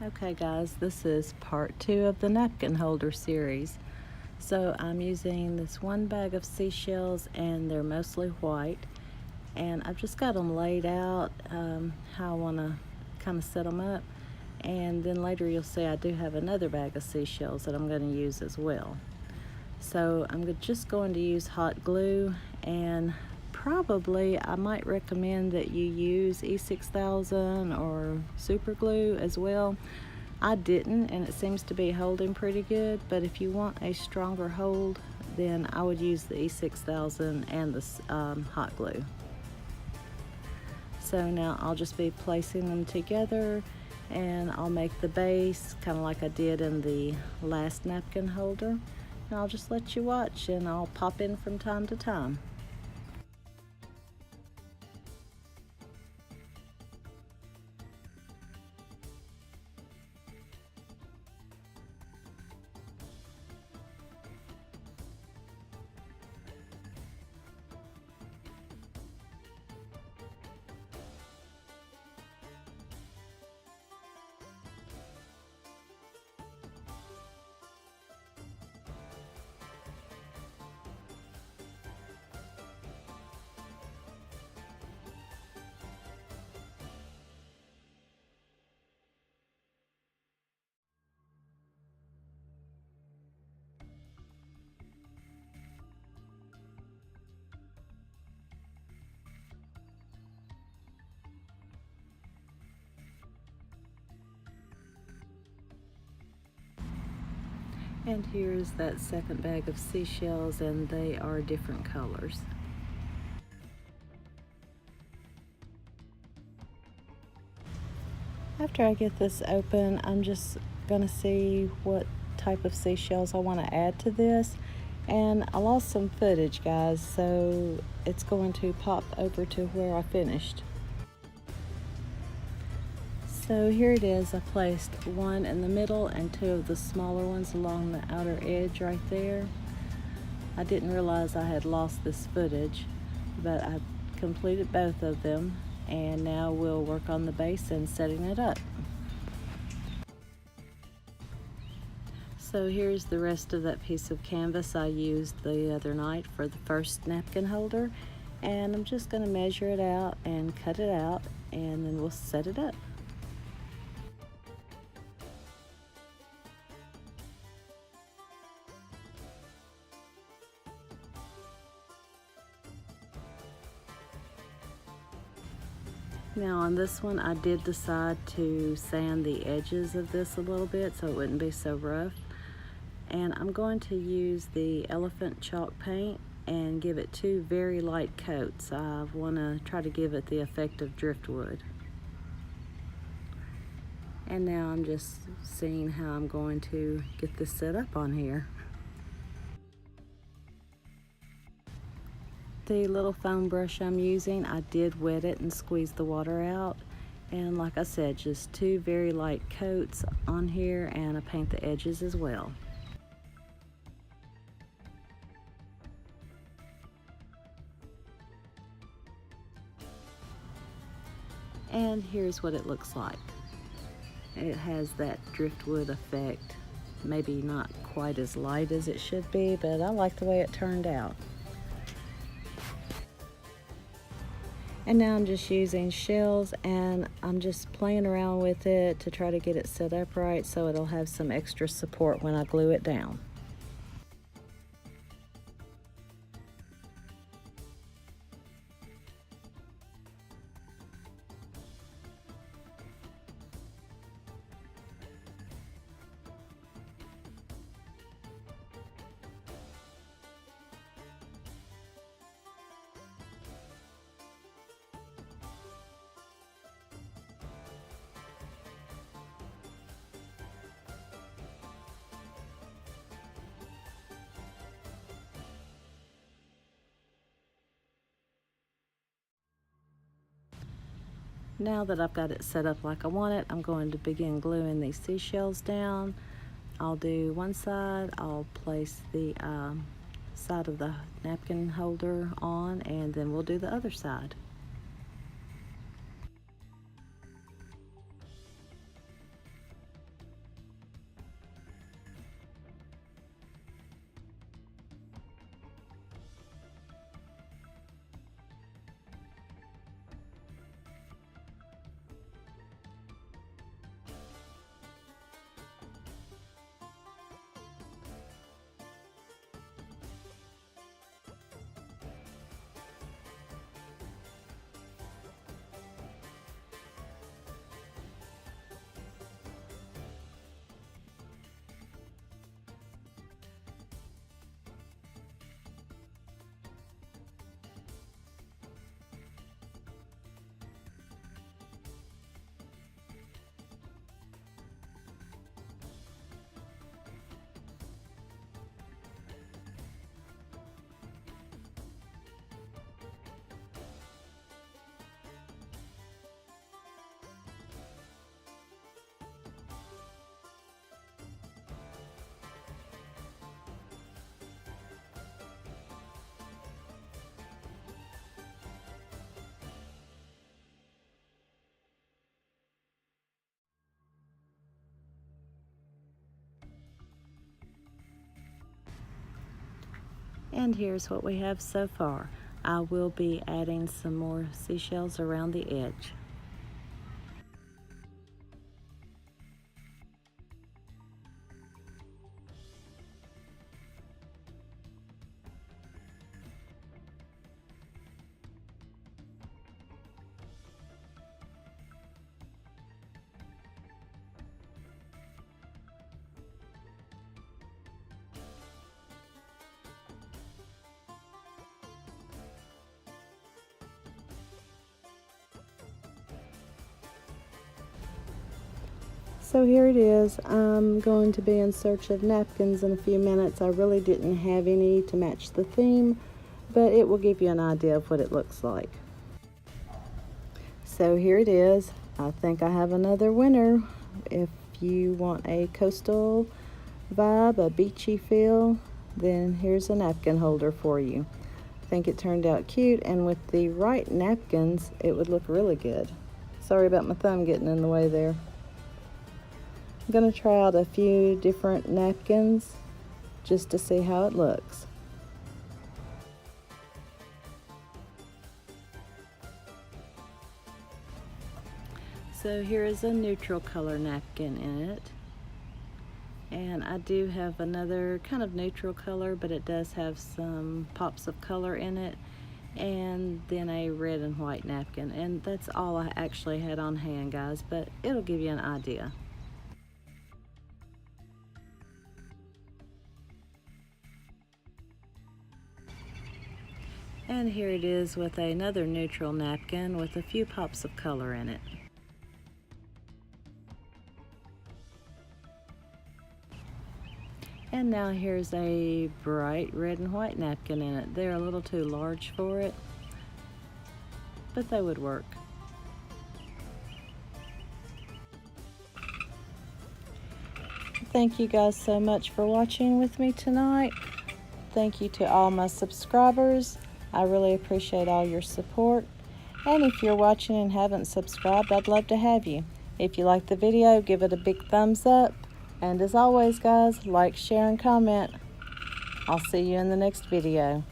Okay guys, this is part 2 of the napkin holder series. So I'm using this one bag of seashells and they're mostly white, and I've just got them laid out how I want to kind of set them up, and then later you'll see I do have another bag of seashells that I'm going to use as well. So I'm just going to use hot glue, and probably I might recommend that you use E6000 or super glue as well. I didn't, and it seems to be holding pretty good, but if you want a stronger hold, then I would use the E6000 and the hot glue. So now I'll just be placing them together, and I'll make the base kind of like I did in the last napkin holder. And I'll just let you watch, and I'll pop in from time to time. And here's that second bag of seashells, and they are different colors. After I get this open, I'm just gonna see what type of seashells I want to add to this. And I lost some footage, guys, so it's going to pop over to where I finished. So here it is. I placed one in the middle and two of the smaller ones along the outer edge right there. I didn't realize I had lost this footage, but I completed both of them, and now we'll work on the base and setting it up. So here's the rest of that piece of canvas I used the other night for the first napkin holder, and I'm just going to measure it out and cut it out, and then we'll set it up. Now on this one, I did decide to sand the edges of this a little bit so it wouldn't be so rough. And I'm going to use the elephant chalk paint and give it 2 very light coats. I want to try to give it the effect of driftwood. And now I'm just seeing how I'm going to get this set up on here. The little foam brush I'm using, I did wet it and squeeze the water out. And like I said, just 2 very light coats on here, and I paint the edges as well. And here's what it looks like. It has that driftwood effect. Maybe not quite as light as it should be, but I like the way it turned out. And now I'm just using shells, and I'm just playing around with it to try to get it set up right so it'll have some extra support when I glue it down. Now that I've got it set up like I want it, I'm going to begin gluing these seashells down. I'll do one side, I'll place the side of the napkin holder on, and then we'll do the other side. And here's what we have so far. I will be adding some more seashells around the edge. So here it is. I'm going to be in search of napkins in a few minutes. I really didn't have any to match the theme, but it will give you an idea of what it looks like. So here it is. I think I have another winner. If you want a coastal vibe, a beachy feel, then here's a napkin holder for you. I think it turned out cute, and with the right napkins, it would look really good. Sorry about my thumb getting in the way there. I'm going to try out a few different napkins just to see how it looks. So here is a neutral color napkin in it. And I do have another kind of neutral color, but it does have some pops of color in it. And then a red and white napkin. And that's all I actually had on hand, guys, but it'll give you an idea. And here it is with another neutral napkin with a few pops of color in it. And now here's a bright red and white napkin in it. They're a little too large for it, but they would work. Thank you guys so much for watching with me tonight. Thank you to all my subscribers. I really appreciate all your support. And if you're watching and haven't subscribed, I'd love to have you. If you like the video, give it a big thumbs up. And as always, guys, like, share, and comment. I'll see you in the next video.